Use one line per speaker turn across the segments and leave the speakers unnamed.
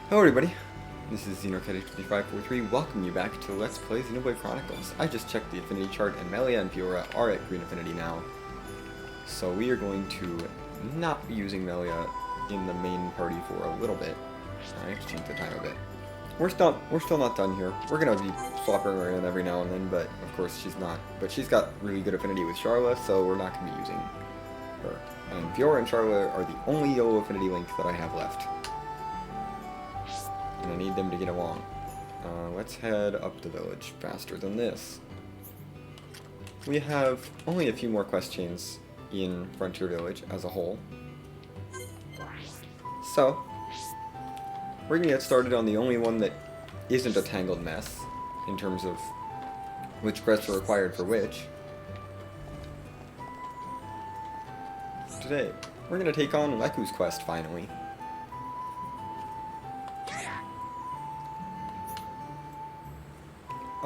Hello everybody, this is Xenoblade2543. Welcome you back to Let's Play Xenoblade Chronicles. I just checked the affinity chart and Melia and Fiora are at green affinity now. So we are going to not be using Melia in the main party for a little bit. I exchanged the time a bit. We're still not done here. We're gonna be swapping her in every now and then, but of course she's not. But she's got really good affinity with Charla, so we're not gonna be using her. And Fiora and Charla are the only yellow affinity link that I have left. And I need them to get along. Let's head up the village faster than this. We have only a few more quest chains in Frontier Village as a whole. So, we're gonna get started on the only one that isn't a tangled mess in terms of which quests are required for which. Today, we're gonna take on Leku's quest finally.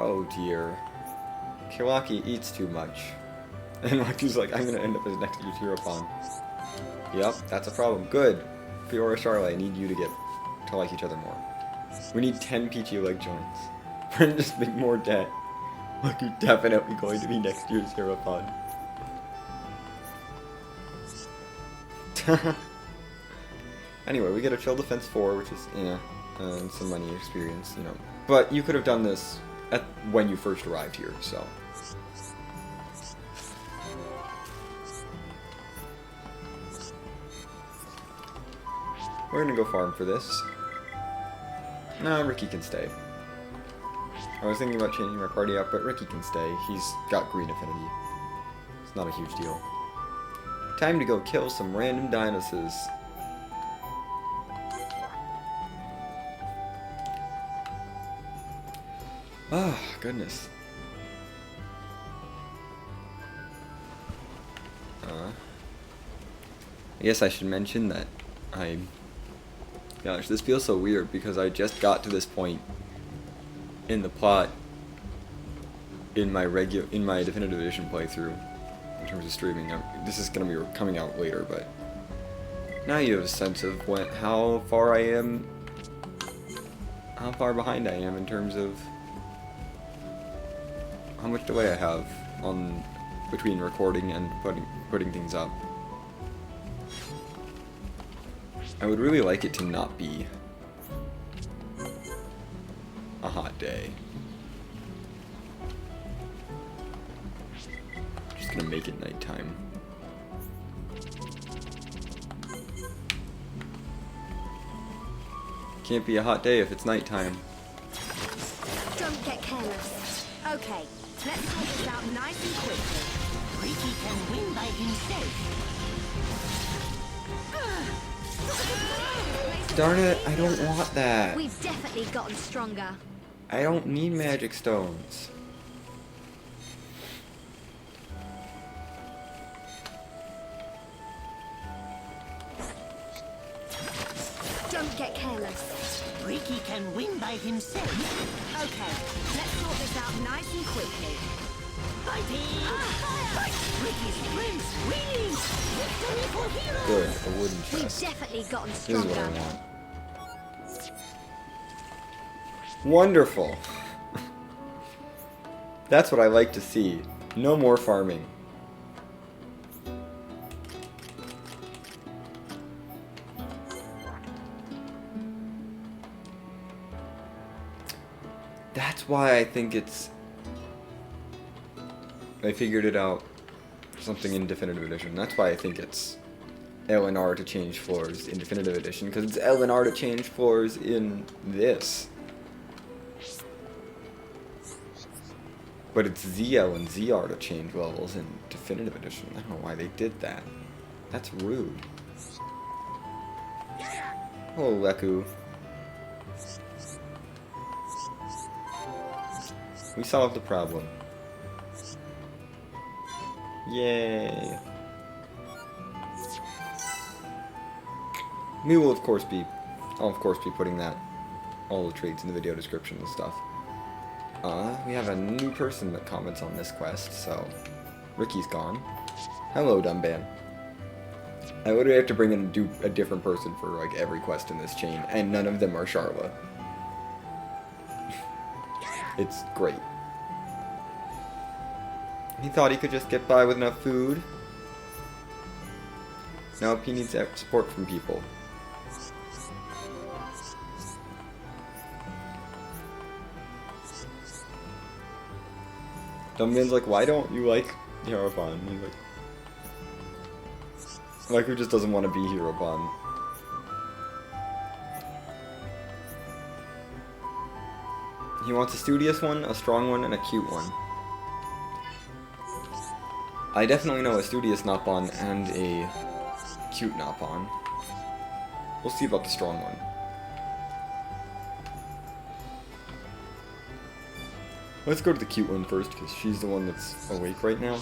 Oh dear. Kilaki eats too much. And Leku's like, I'm gonna end up as next year's Heropon. Yep, that's a problem. Good. Fiora, Charlotte, I need you to like each other more. We need 10 Peachy Leg Joints. We're in just big more debt. Leku's definitely going to be next year's Heropon. Anyway, we get a Chill Defense 4, which is, and some money experience, you know. But you could have done this when you first arrived here, so. We're gonna go farm for this. Nah, Ricky can stay. I was thinking about changing my party up, but Ricky can stay. He's got green affinity. It's not a huge deal. Time to go kill some random Deinoses. Ah, goodness. I guess I should mention that gosh, this feels so weird because I just got to this point in the plot in my definitive edition playthrough in terms of streaming. This is gonna be coming out later, but now you have a sense of how far behind I am in terms of how much delay I have between recording and putting things up. I would really like it to not be a hot day. Just gonna make it nighttime. Can't be a hot day if it's nighttime.
Don't get careless. Okay, let's sort this out nice and quickly.
Ricky can win by himself.
Darn it, I don't want that.
We've definitely gotten stronger.
I don't need magic stones.
Don't get careless.
Ricky can win by himself.
Okay, let's sort this out nice and quickly.
Fighting! Ricky's friends winning! Victory for heroes!
Good, a wooden
We've
chest.
definitely gotten
This is what I
stronger.
want. Wonderful. That's what I like to see. No more farming. That's why I think I figured it out something in Definitive Edition. That's why I think it's L and R to change floors in Definitive Edition, because it's L and R to change floors in this. But it's ZL and ZR to change levels in Definitive Edition. I don't know why they did that. That's rude. Hello, Leku. We solved the problem. Yay. I'll of course be putting all the trades in the video description and stuff. We have a new person that comments on this quest, so Ricky's gone. Hello, Dumban. I literally have to bring in a different person for like every quest in this chain, and none of them are Charla. It's great. He thought he could just get by with enough food. Nope, he needs support from people. Dumbman's like, why don't you like Heropon? Like who just doesn't want to be Heropon? He wants a studious one, a strong one, and a cute one. I definitely know a studious Nopon and a cute Nopon. We'll see about the strong one. Let's go to the cute one first, because she's the one that's awake right now.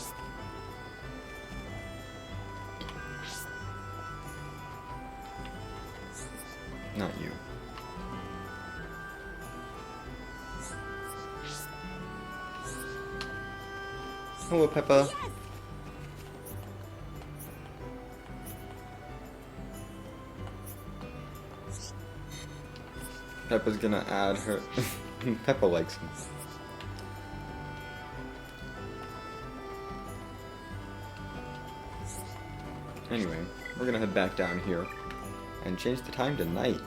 Not you. Hello, Peppa. Yes. Peppa's gonna add her... Peppa likes him. Anyway, we're gonna head back down here and change the time to night.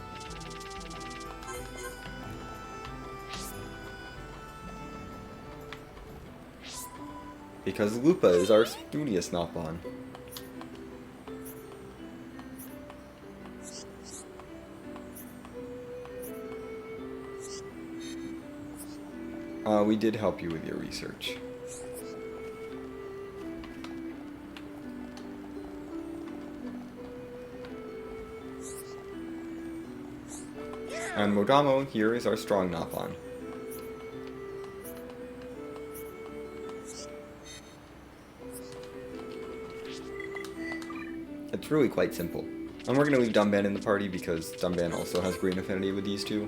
Because Lupa is our studious Nopon. We did help you with your research. And Modamo here is our strong Nopon. It's really quite simple. And we're going to leave Dumban in the party because Dumban also has green affinity with these two.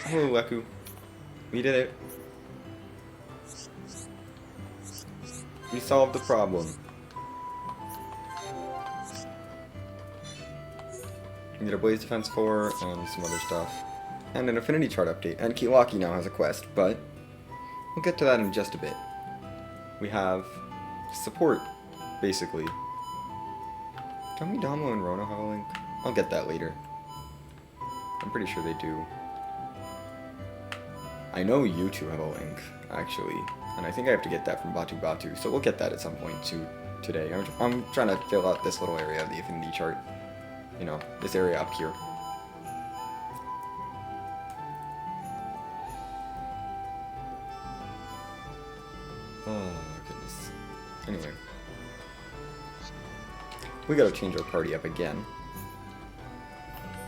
Hello, Leku. We did it. We solved the problem. We get a Blaze Defense 4 and some other stuff. And an Affinity Chart update. And Kilaki now has a quest, but we'll get to that in just a bit. We have support, basically. Don't Midamo and Rono have a link? I'll get that later. I'm pretty sure they do. I know you two have a link, actually. And I think I have to get that from Batu Batu, so we'll get that at some point today. I'm trying to fill out this little area of the Affinity Chart. You know, this area up here. Oh, goodness. Anyway. We gotta change our party up again.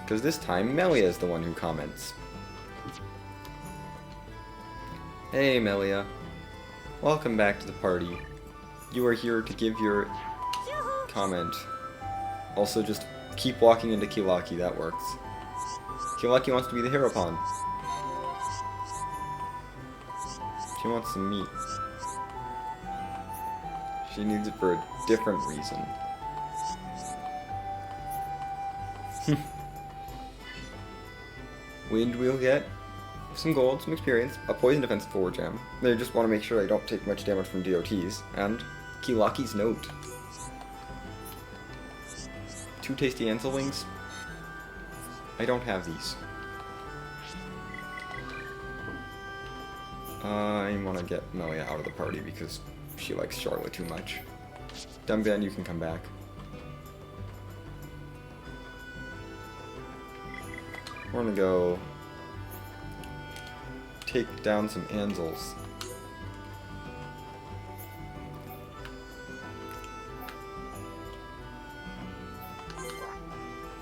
Because this time, Melia is the one who comments. Hey, Melia. Welcome back to the party. You are here to give your comment. Also, just keep walking into Kilaki, that works. Kilaki wants to be the Heropon. She wants some meat. She needs it for a different reason. Wind we'll get some gold, some experience, a poison defense 4 gem. They just want to make sure I don't take much damage from DOTs, and Kilaki's note. 2 tasty Ansel wings. I don't have these. I want to get Melia out of the party because she likes Charlotte too much. Dumban, you can come back. We're gonna go take down some Ansels.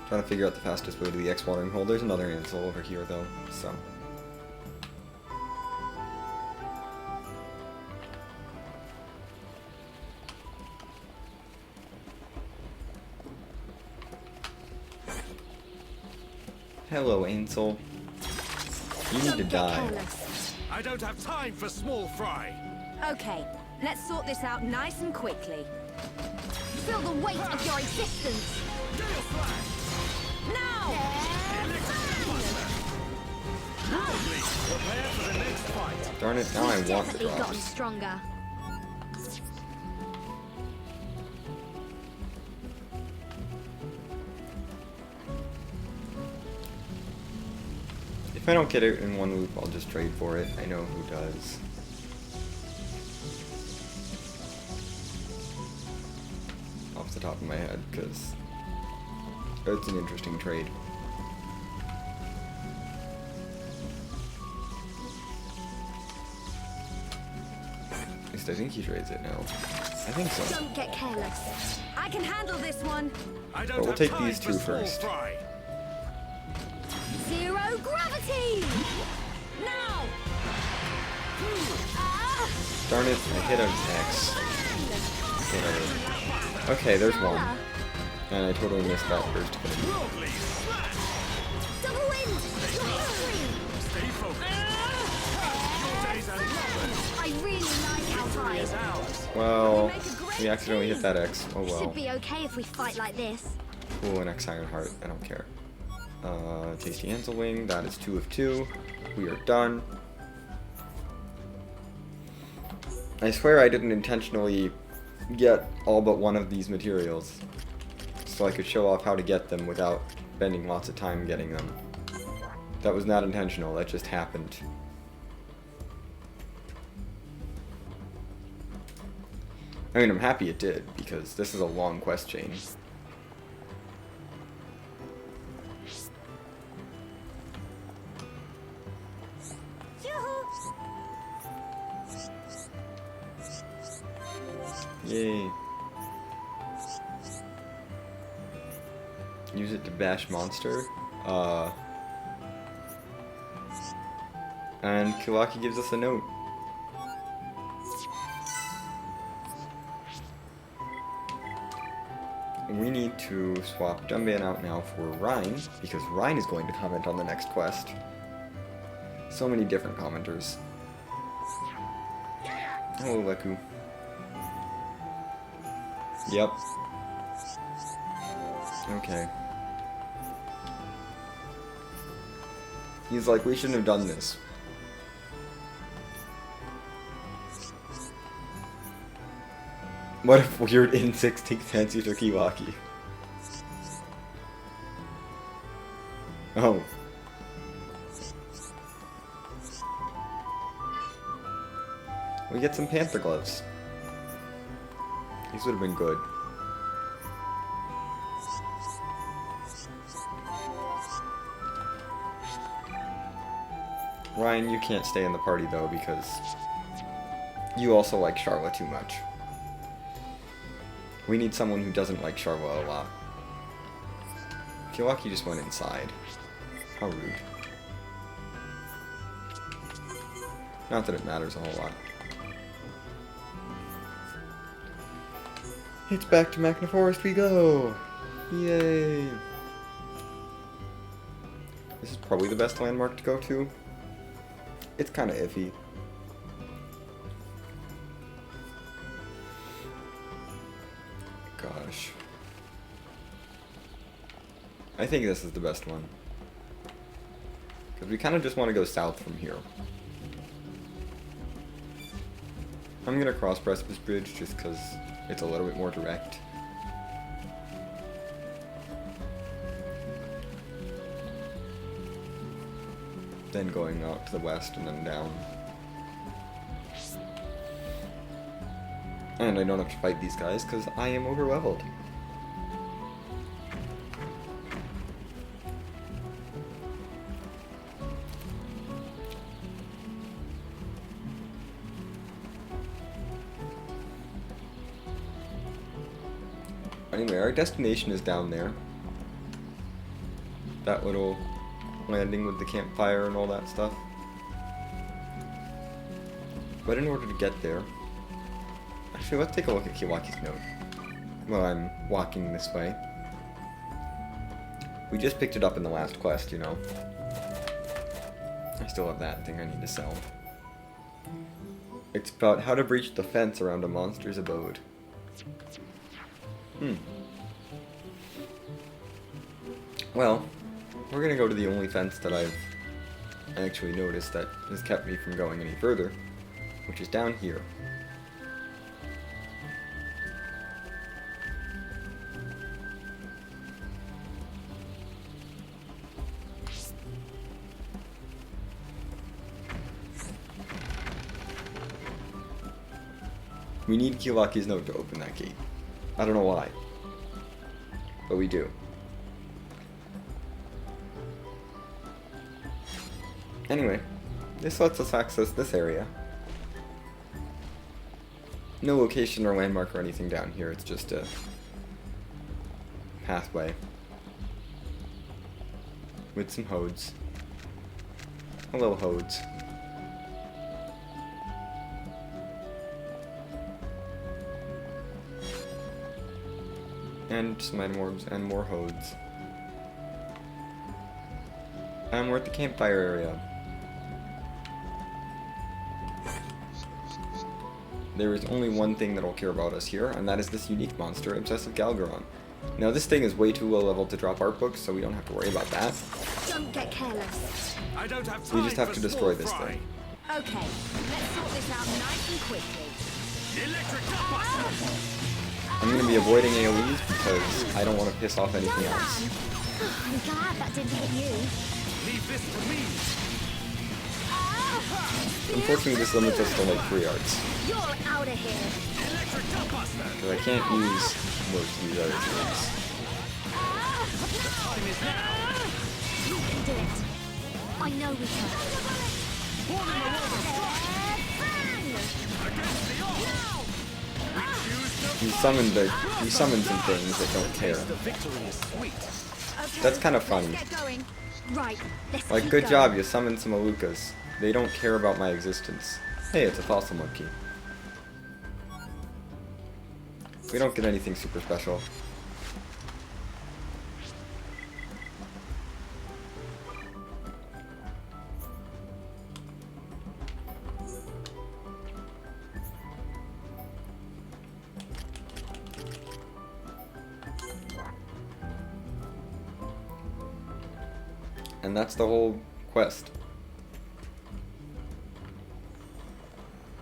Trying to figure out the fastest way to the X watering hole. There's another Ansel over here though, so. Hello, Ansel. You need to die.
Careless.
I don't have time for small fry.
Okay, Let's sort this out nice and quickly. Feel the weight of your existence. Now!
Prepare for the next fight.
Darn it, now I want the
Definitely gotten
drops.
stronger.
If I don't get it in one loop, I'll just trade for it. I know who does. Off the top of my head, because it's an interesting trade. At least I think he trades it now. I think so.
Don't get careless. I can handle this one.
I don't
But we'll
have
take
time
these
for
two
small
first.
fry.
Zero gravity! Now! Ah!
Darn it, I hit an X. Whatever. Okay, there's one. And I totally missed that first hit.
Worldly smash.
Double wind!
Stay focused. Your days are numbered.
I really like how high.
Is ours.
Well, we accidentally hit that X. Oh well.
Should be okay if we fight like this.
Cool, an X Iron Heart. I don't care. Tasty Ansel Wing. That is 2 of 2. We are done. I swear I didn't intentionally get all but one of these materials, so I could show off how to get them without spending lots of time getting them. That was not intentional, that just happened. I mean, I'm happy it did, because this is a long quest chain. Yay. Use it to bash monster. And Kilaki gives us a note. We need to swap Dunban out now for Rhine, because Rhine is going to comment on the next quest. So many different commenters. Hello, Leku. Yep. Okay. He's like, we shouldn't have done this. What if weird insects take fancy to Kilaki? Oh. We get some panther gloves. These would have been good. Ryan, you can't stay in the party though because you also like Charlotte too much. We need someone who doesn't like Charlotte a lot. Kilaki just went inside. How rude. Not that it matters a whole lot. It's back to Makna Forest we go! Yay! This is probably the best landmark to go to. It's kinda iffy. Gosh. I think this is the best one. Because we kind of just want to go south from here. I'm going to cross Precipice Bridge just because it's a little bit more direct. Then going out to the west and then down. And I don't have to fight these guys because I am overleveled. Anyway, our destination is down there. That little landing with the campfire and all that stuff. But in order to get there... Actually, let's take a look at Kilaki's note. While I'm walking this way. We just picked it up in the last quest, you know. I still have that thing I need to sell. It's about how to breach the fence around a monster's abode. Well, we're gonna go to the only fence that I've actually noticed that has kept me from going any further, which is down here. We need Kilaki's note to open that gate. I don't know why, but we do. Anyway, this lets us access this area. No location or landmark or anything down here, it's just a pathway with some hodes. Hello, hodes. And some item orbs and more hodes. And we're at the campfire area. There is only one thing that'll care about us here, and that is this unique monster, Obsessive Galgaron. Now this thing is way too low level to drop art books, so we don't have to worry about that.
Don't get careless.
I don't have time
We just have
for
to destroy this
small fry.
thing.
Okay, let's sort this out nice and quickly.
Electric Gutbuster!
I'm going to be avoiding AoEs because I don't want to piss off anything else.
I'm glad that didn't hit you.
Leave this to me!
Unfortunately, this limits us to like 3 arts,
You're out of here.
Electric Gutbuster!
because I can't use most of these other things.
Time is now!
You can do it. I know we can.
Warning the world of strike!
Bang!
Against the odds! We choose the
You summoned some things that don't care.
The victory is sweet.
Okay,
That's kind of funny.
Let's get going. Right, let's
Like,
keep
good
going.
job, you summoned some Alukas. They don't care about my existence. Hey, it's a fossil monkey. We don't get anything super special. And that's the whole quest.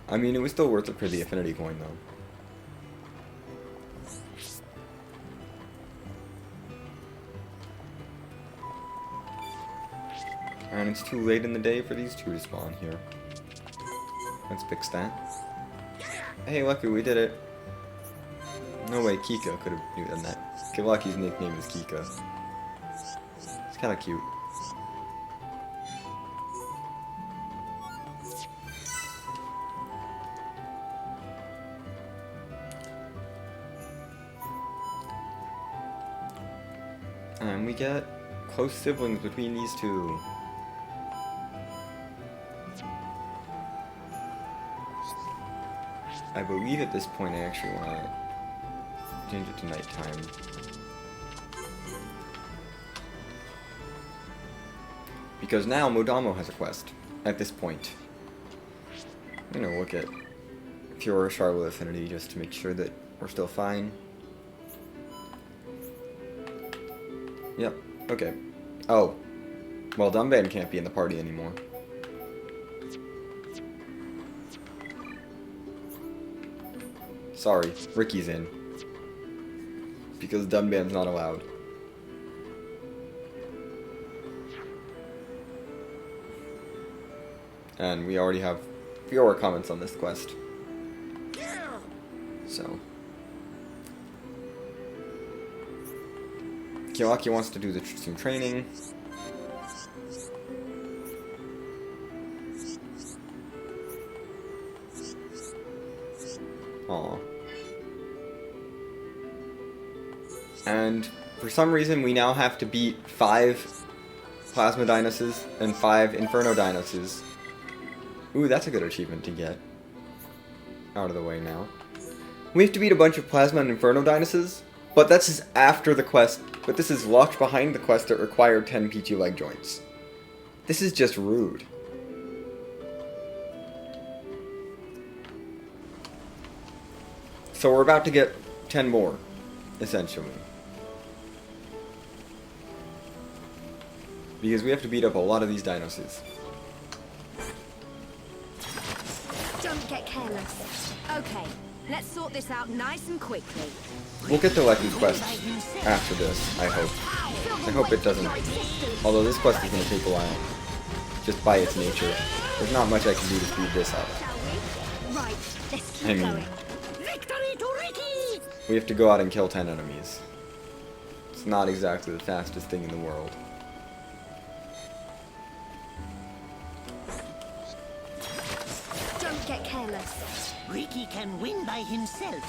I mean, it was still worth it for the affinity coin, though. And it's too late in the day for these two to spawn here. Let's fix that. Hey, lucky, we did it. No way, Kika could have done that. Kilaki's nickname is Kika. It's kind of cute. And we get close siblings between these two. I believe at this point I actually want to change it to nighttime. Because now Modamo has a quest at this point. I'm gonna look at Pure Charlotte Affinity just to make sure that we're still fine. Yep, okay. Oh. Well, Dumban can't be in the party anymore. Sorry, Ricky's in. Because Dumban's not allowed. And we already have fewer comments on this quest. So. Kilaki wants to do some training. Aw. And for some reason we now have to beat 5 Plasma Deinoses and 5 Inferno Deinoses. Ooh, that's a good achievement to get. Out of the way now. We have to beat a bunch of Plasma and Inferno Deinoses, but this is after the quest. But this is locked behind the quest that required 10 Peachy Leg Joints. This is just rude. So we're about to get 10 more, essentially. Because we have to beat up a lot of these Deinoses.
Don't get careless. Okay, let's sort this out nice and quickly.
We'll get the Leku quest after this, I hope. I hope it doesn't. Although this quest is going to take a while. Just by its nature. There's not much I can do to speed this up.
Shall we? Right, let's keep
I mean,
going.
Victory to Ricky!
we have to go out and kill 10 enemies. It's not exactly the fastest thing in the world.
Don't get careless.
Ricky can win by himself.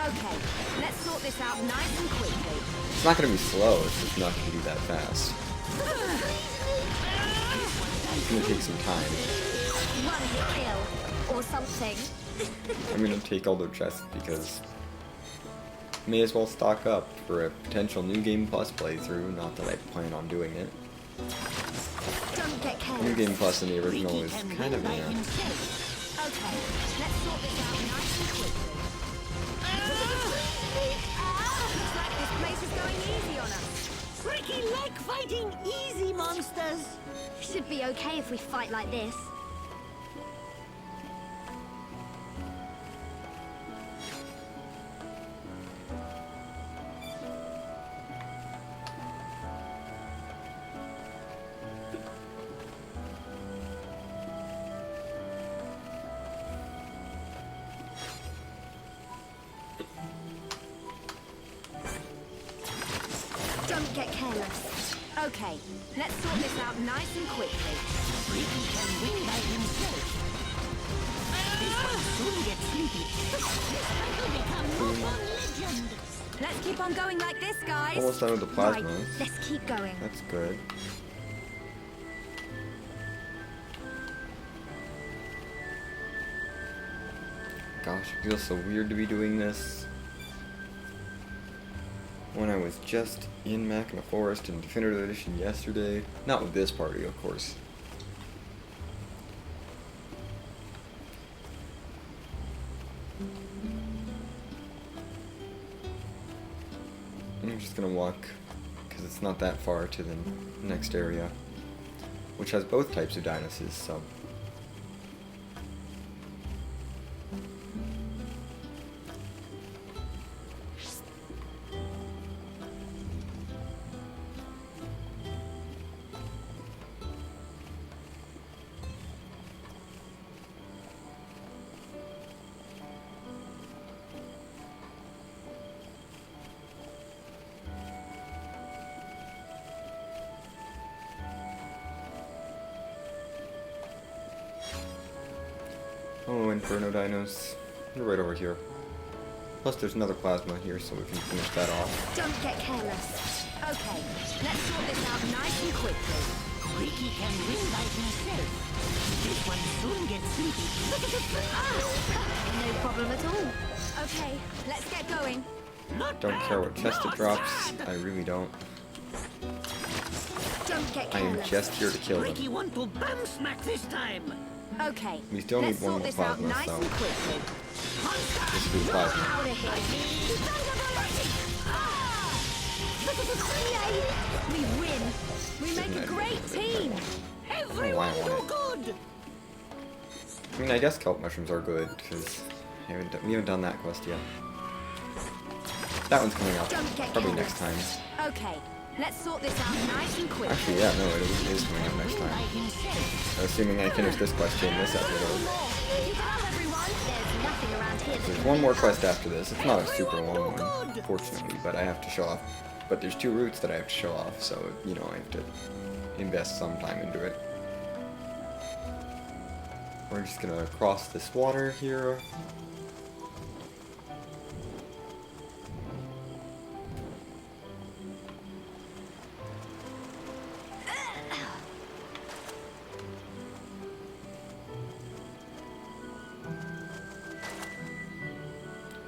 Okay, let's sort this out nice and quickly.
It's not going to be slow, it's just not going to be that fast. It's going to take some time.
One hit kill, or something.
I'm going to take all their chests because may as well stock up for a potential New Game Plus playthrough, not that I plan on doing it.
Don't get careless.
New Game Plus in the original
Ricky
is
can
kind
win
of,
by
yeah.
himself.
Okay, let's sort this out nice and quickly. Looks like this place is going easy on us.
Ricky like fighting easy monsters.
Should be okay if we fight like this. Don't get careless. Okay, let's sort this out nice and quickly.
Ricky can win by himself. This one soon gets sleepy. This will become Heropon legend.
Let's keep on going like this, guys.
Almost done with the
Right,
plasmas.
let's keep going.
That's good. Gosh, it feels so weird to be doing this when I was just in Makna Forest in Definitive Edition yesterday. Not with this party, of course. I'm just gonna walk, because it's not that far to the next area, which has both types of Deinoses, so... Oh, Inferno Dinos. They're right over here. Plus there's another plasma here, so we can finish that off.
Don't get careless. Okay, let's sort this out nice and quickly.
Ricky can win by himself. This one soon gets sleepy.
No problem at all. Okay, let's get going.
Not
Don't care what
bad,
chest it
not
drops.
bad.
I really don't.
Don't get
I am
careless.
just here to kill
Ricky
them.
want to bam smack this time.
Okay,
We still
let's
need one
sort
more
this out
plasma,
nice
so-
and quickly.
This will be the plasma.
Out of here. Yay! We win. We make a great team.
Everyone
want
do
it.
good.
I mean, I guess kelp mushrooms are good, because we haven't done that quest yet. That one's coming up.
Don't get
Probably
careless.
next time.
Okay, let's sort this out nice and quick.
Actually, yeah, no, it is coming up next
By
time.
himself.
Assuming I finish this quest in this episode.
Keep it up, everyone. There's nothing around here that
There's
can
one
beat
more
us.
quest after this. It's not a super long one, fortunately, but I have to show off. But there's 2 routes that I have to show off, so, you know, I have to invest some time into it. We're just gonna cross this water here.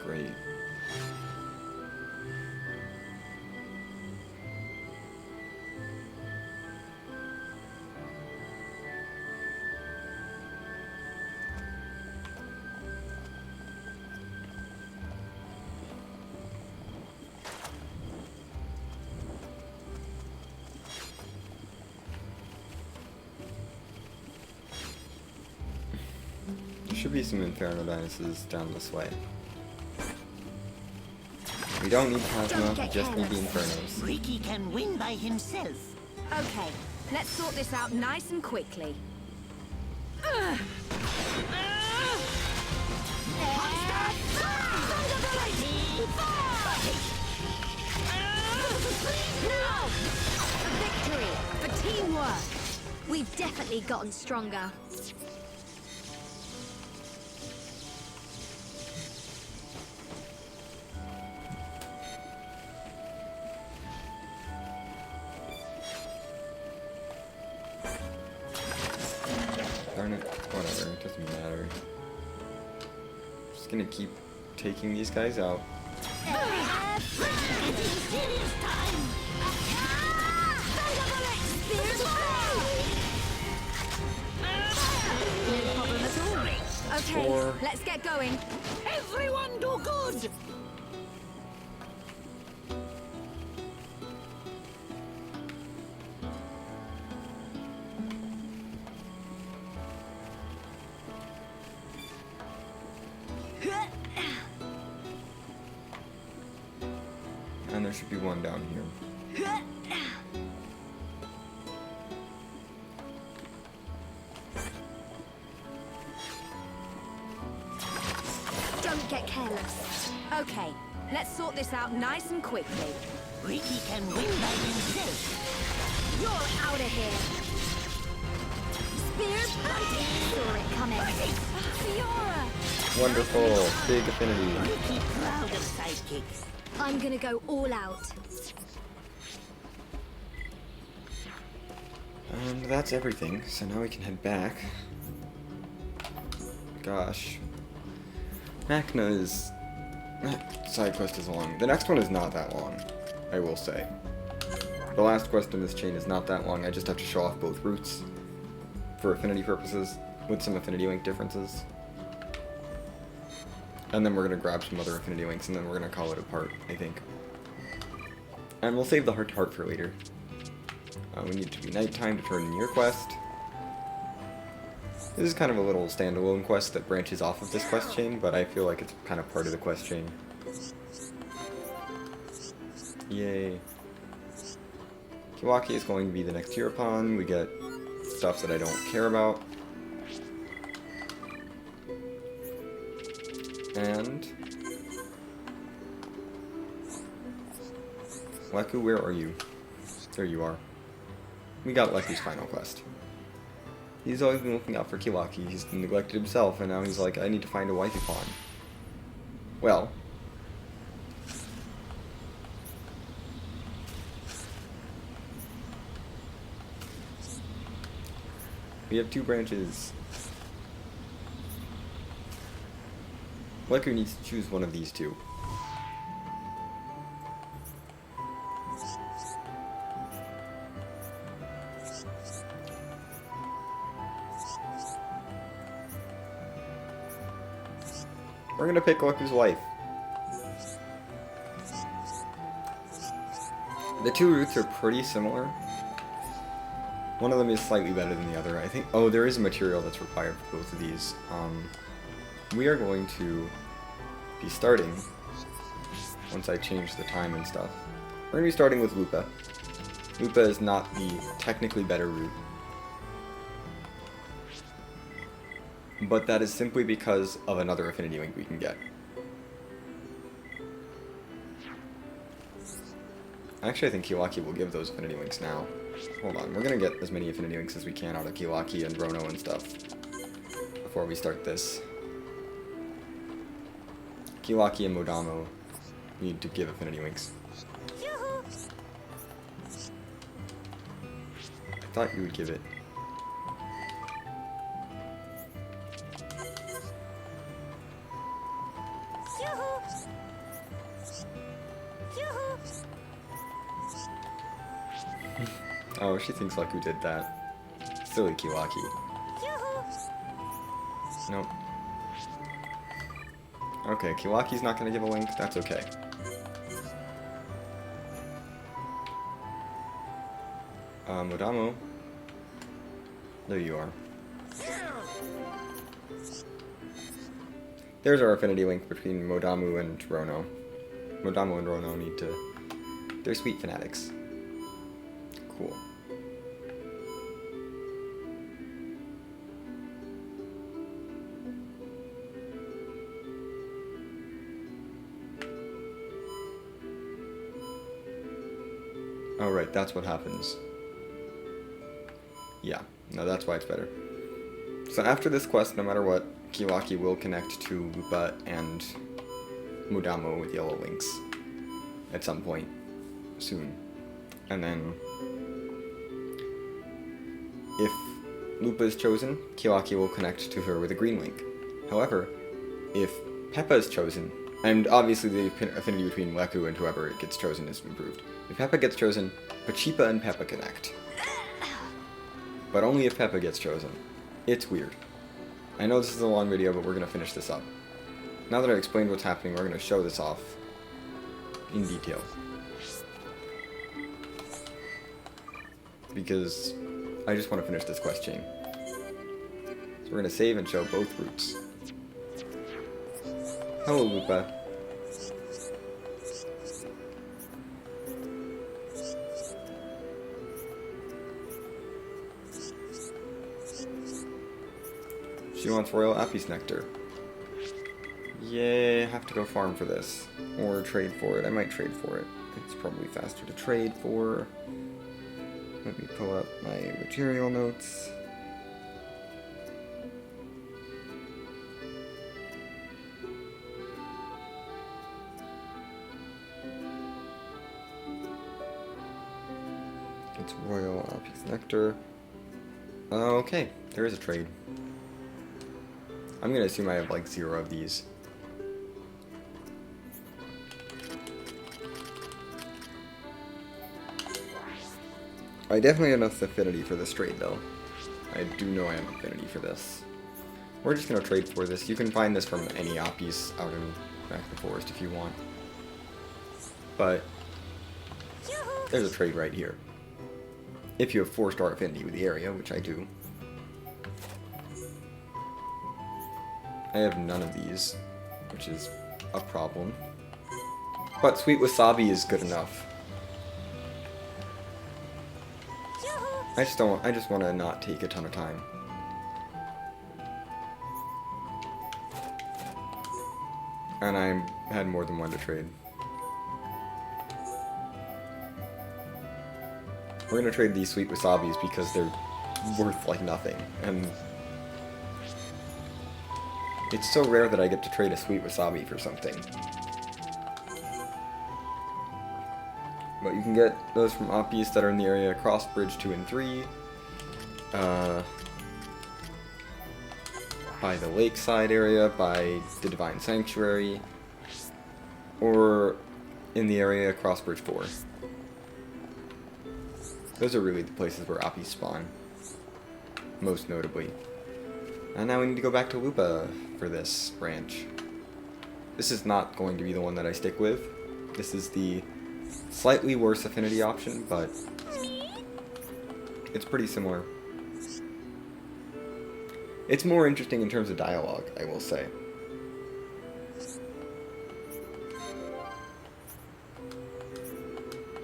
Great. should be some Inferno Deinoses down this way. We don't need Plasma, we just need the Infernos.
Ricky can win by himself.
Okay, let's sort this out nice and quickly. A victory for teamwork. We've definitely gotten stronger.
Darn it. Whatever, it doesn't matter. Just gonna keep taking these guys out.
Okay,
Four.
let's get going.
Everyone do good.
And there should be one down here.
Don't get careless. Okay, let's sort this out nice and quickly.
Ricky can win by himself.
You're out of here. Spears planted. Saw it coming. Fiora!
Wonderful! Big affinity.
Ricky proud of sidekicks.
I'm gonna go all out.
And that's everything, so now we can head back. Gosh. Makna is... side quest is long. The next one is not that long, I will say. The last quest in this chain is not that long, I just have to show off both routes for affinity purposes, with some affinity link differences. And then we're going to grab some other affinity links, and then we're going to call it a part, I think. And we'll save the heart-to-heart for later. We need to be nighttime to turn in your quest. This is kind of a little standalone quest that branches off of this quest chain, but I feel like it's kind of part of the quest chain. Yay. Kilaki is going to be the next Heropon. We get stuff that I don't care about. And... Leku, where are you? There you are. We got Leku's final quest. He's always been looking out for Kilaki. He's neglected himself, and now he's like, I need to find a wifey pawn. Well. We have two branches. Leku needs to choose one of these two. We're gonna pick Leku's wife. The two routes are pretty similar. One of them is slightly better than the other, I think. Oh, there is a material that's required for both of these. We are going to be starting, once I change the time and stuff, we're going to be starting with Lupa. Lupa is not the technically better route, but that is simply because of another affinity link we can get. Actually, I think Kilaki will give those affinity links now. Hold on, we're going to get as many affinity links as we can out of Kilaki and Brono and stuff before we start this. Kilaki and Modamo need to give affinity links. I thought you would give it. Oh, she thinks Leku did that. Silly Kilaki. Nope. Okay, Kilaki's not gonna give a link, that's okay. Modamo. There you are. there's our affinity link between Modamu and Rono. Modamu and Rono need to... They're sweet fanatics. Cool. Oh, right, that's what happens. Yeah, no, that's why it's better. So after this quest, no matter what, Kilaki will connect to Lupa and Mudamo with yellow links at some point soon. And then if Lupa is chosen, Kilaki will connect to her with a green link. However, if Peppa is chosen, and obviously the affinity between Leku and whoever gets chosen is improved. If Peppa gets chosen, Pachipa and Peppa connect. But only if Peppa gets chosen. It's weird. I know this is a long video, but we're going to finish this up. Now that I've explained what's happening, we're going to show this off in detail. Because I just want to finish this quest chain. So we're going to save and show both routes. Hello, Lupa. She wants Royal Apis Nectar. Yay, I have to go farm for this. Or trade for it. I might trade for it. It's probably faster to trade for. Let me pull up my material notes. It's Royal Apis Nectar. Okay, there is a trade. I'm gonna assume I have like 0 of these. I definitely have enough affinity for this trade though. I do know I have affinity for this. We're just gonna trade for this. You can find this from any Apis out in back in the forest if you want. But there's a trade right here. If you have 4-star affinity with the area, which I do. I have none of these, which is a problem. But sweet wasabi is good enough. I just want to not take a ton of time. And I had more than one to trade. We're gonna trade these sweet wasabis because they're worth like nothing, and it's so rare that I get to trade a sweet wasabi for something. But you can get those from Apis that are in the area across Bridge 2 and 3. By the lakeside area, by the Divine Sanctuary, or in the area across Bridge 4. Those are really the places where Apis spawn, most notably. And now we need to go back to Lupa for this branch. This is not going to be the one that I stick with. This is the slightly worse affinity option, but it's pretty similar. It's more interesting in terms of dialogue, I will say.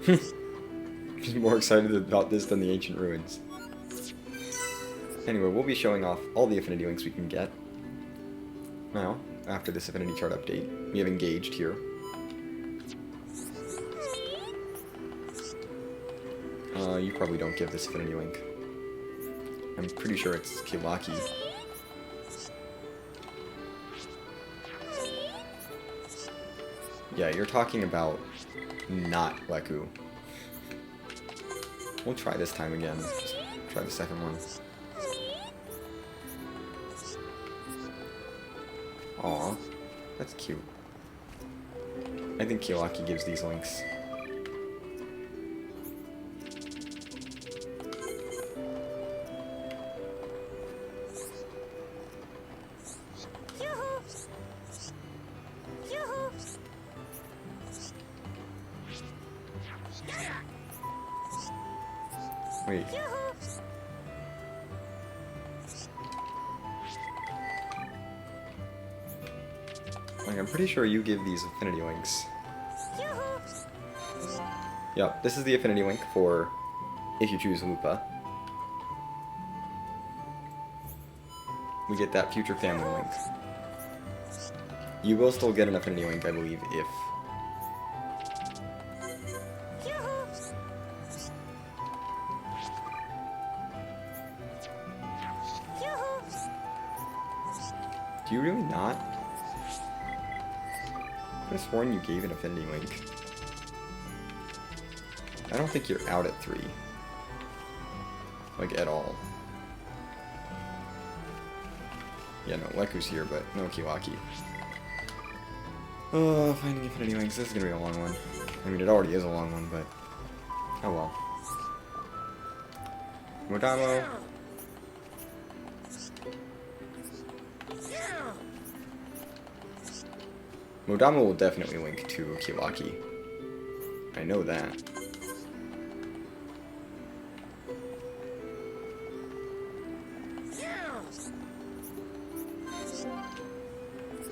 Just more excited about this than the ancient ruins. Anyway, we'll be showing off all the affinity links we can get. Now, after this affinity chart update, we have engaged here. You probably don't give this affinity link. I'm pretty sure it's Kilaki. Yeah, you're talking about not Leku. We'll try this time again. Just try the second one. Aw, that's cute. I think Kilaki gives these links. Wait. Like, I'm pretty sure you give these affinity links. Yep, this is the affinity link for if you choose Lupa. We get that future family link. You will still get an affinity link, I believe, if... Do you really not? I could have sworn you gave an affinity link. I don't think you're out at 3. Like, at all. Yeah, no, Leku's here, but no Kilaki. Oh, finding affinity links. This is gonna be a long one. I mean, it already is a long one, but... Oh well. Modamo. Modamo will definitely link to Kilaki. I know that.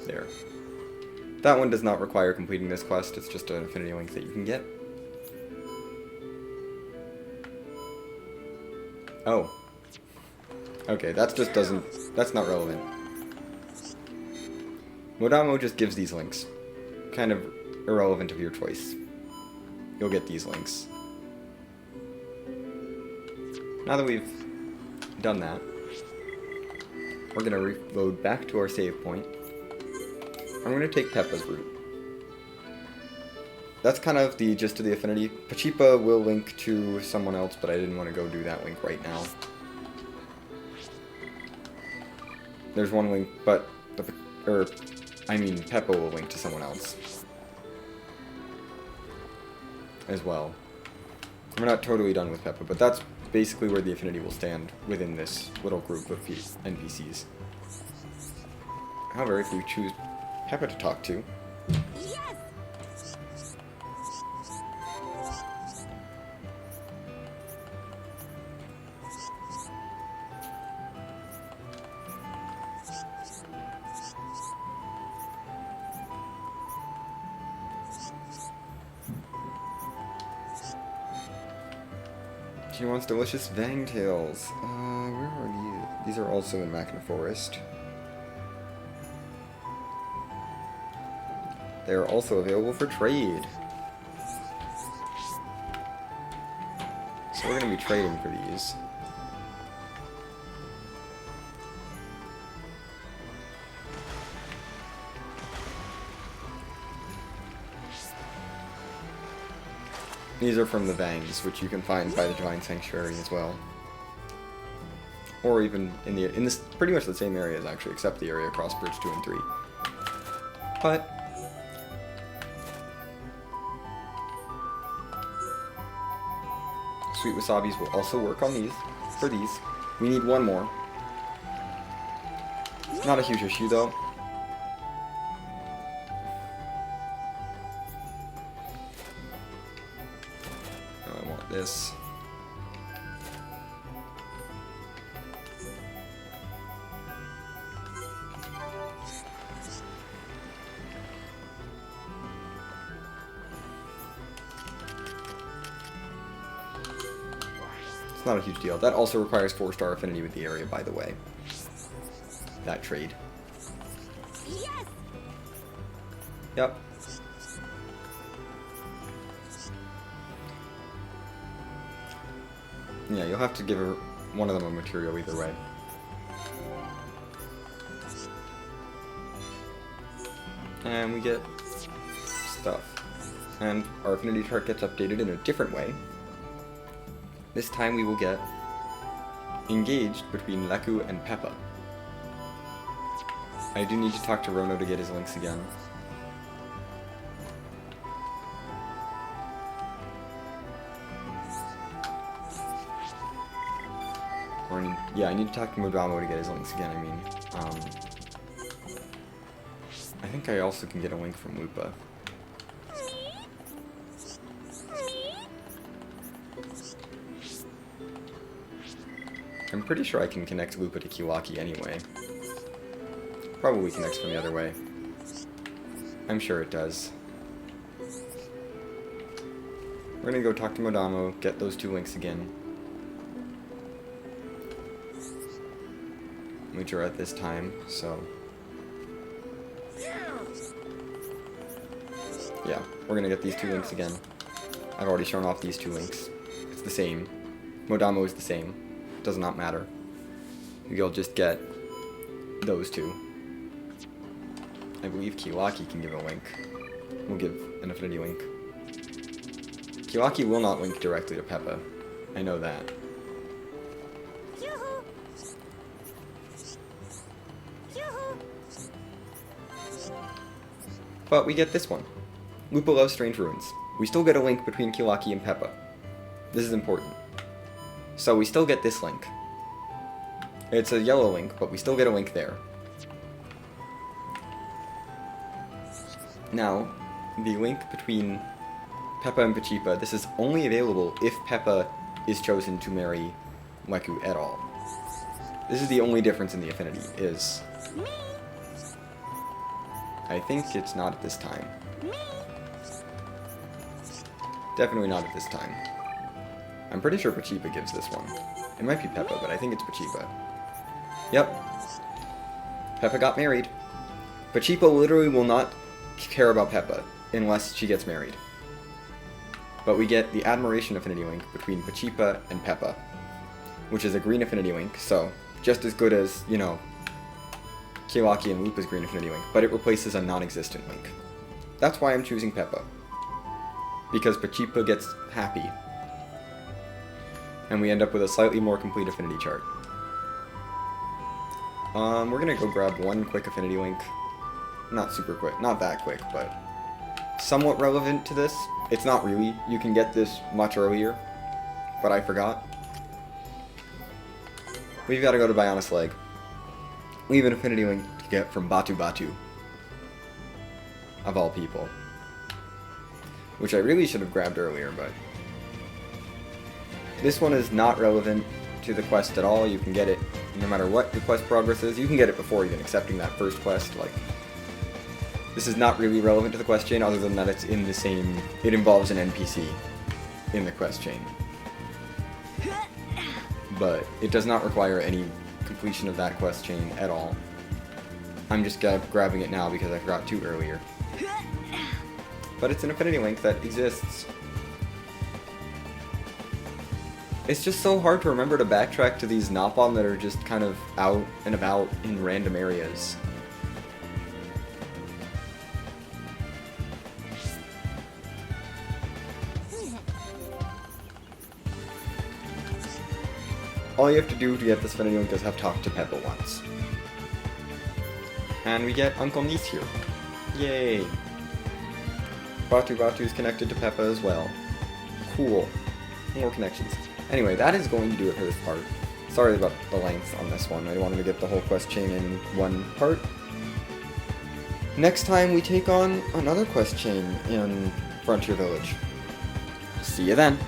There. That one does not require completing this quest, it's just an affinity link that you can get. Oh. Okay, that just doesn't... That's not relevant. Modamo just gives these links. Kind of irrelevant of your choice. You'll get these links. Now that we've done that, we're going to reload back to our save point. I'm going to take Peppa's route. That's kind of the gist of the affinity. Pachipa will link to someone else, but I didn't want to go do that link right now. There's one link, but... Peppa will link to someone else. As well. We're not totally done with Peppa, but that's basically where the affinity will stand within this little group of NPCs. However, if we choose Peppa to talk to...
Yes!
She wants delicious Vang tails. Where are these? These are also in Makna Forest. They are also available for trade. So we're going to be trading for these. These are from the Vangs, which you can find by the Divine Sanctuary as well. Or even in this pretty much the same areas actually, except the area across Bridge 2 and 3. But Sweet Wasabis will also work on these. For these. We need one more. Not a huge issue though. This. It's not a huge deal. That also requires 4-star affinity with the area, by the way. That trade.
Yes!
Yep. Yeah, you'll have to give one of them a material either way. And we get stuff. And our affinity chart gets updated in a different way. This time we will get engaged between Leku and Peppa. I do need to talk to Rono to get his links again. Yeah, I need to talk to Modamo to get his links again, I think I also can get a link from Lupa. I'm pretty sure I can connect Lupa to Kilaki anyway. Probably connects from the other way. I'm sure it does. We're gonna go talk to Modamo, get those 2 links again. Which are at this time, so... yeah, we're gonna get these 2 links again. I've already shown off these 2 links. It's the same. Modamo is the same. Does not matter. You'll just get those 2. I believe Kilaki can give a link. We'll give an affinity link. Kilaki will not link directly to Peppa. I know that.
Yoo-hoo! Yoo-hoo!
But we get this one. Lupa loves Strange Ruins. We still get a link between Kilaki and Peppa. This is important. So we still get this link. It's a yellow link, but we still get a link there. Now, the link between Peppa and Pachipa, this is only available if Peppa is chosen to marry Leku at all. This is the only difference in the affinity, is... I think it's not at this time. Definitely not at this time. I'm pretty sure Pachipa gives this one. It might be Peppa, but I think it's Pachipa. Yep. Peppa got married. Pachipa literally will not care about Peppa unless she gets married. But we get the Admiration Affinity link between Pachipa and Peppa, which is a green affinity link, so just as good as, you know, Kilaki and Lupa's green affinity link, but it replaces a non-existent link. That's why I'm choosing Peppa. Because Pachipa gets happy. And we end up with a slightly more complete affinity chart. We're gonna go grab one quick affinity link. Not super quick, not that quick, but somewhat relevant to this. It's not really. You can get this much earlier, but I forgot. We've got to go to Bionis Leg. We have an affinity link to get from Batu Batu. Of all people. Which I really should have grabbed earlier, but... this one is not relevant to the quest at all. You can get it no matter what the quest progress is. You can get it before even accepting that first quest. Like, this is not really relevant to the quest chain, other than that it's in the same... it involves an NPC in the quest chain. But it does not require any completion of that quest chain at all. I'm just grabbing it now because I forgot to earlier. But it's an affinity link that exists. It's just so hard to remember to backtrack to these Napalm that are just kind of out and about in random areas. All you have to do to get this affinity link is have talked to Peppa once. And we get Uncle Niece here. Yay! Batu Batu is connected to Peppa as well. Cool. More connections. Anyway, that is going to do it for this part. Sorry about the length on this one. I wanted to get the whole quest chain in one part. Next time we take on another quest chain in Frontier Village. See you then!